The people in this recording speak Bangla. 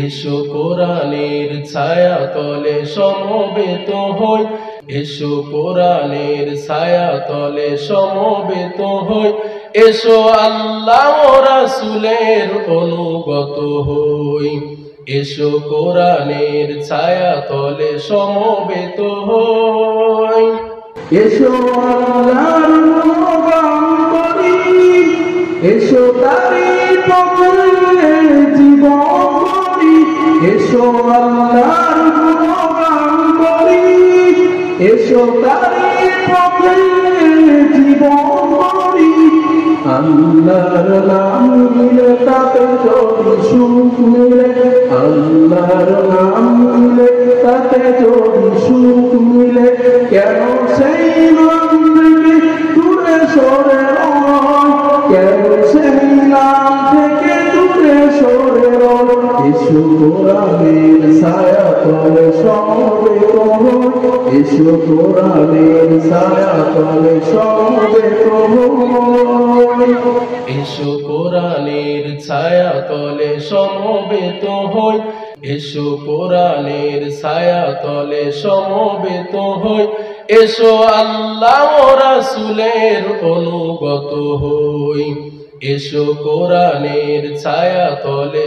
এসো কোরআনের ছায়া তলে সমবেত হই, এসো কোরআনের ছায়া তলে সমবেত হই, এসো আল্লাহ ও রাসূলের অনুগত হই, এসো কোরআনের ছায়া তলে সমবেত হই। এসো আল্লাহর গুণগান করি, এসো তারই পথে জীবন করি, এসো আল্লাহর গুণগান করি, এসো তারই পথে জীবন করি। আল্লাহর নাম নিলে তাতে যদি সুখ মিলে, আল্লাহর নাম নিলে তাতে যদি সুখ মিলে, কেন সেই নাম থেকে দূরে সরে রয়, কেন সেই নাম থেকে দূরে সরে রয়। এসো কোরআনের ছায়া তলে সমবেত হই, এসো কোরআনের ছায়া তলে সমবেত হই। এসো কোরআনের ছায়া তলে সমবেত হই, এসো কোরআনের ছায়া তলে সমবেত হই, এসো আল্লাহ ও রাসূলের অনুগত হই, এসো কোরআনের ছায়া তলে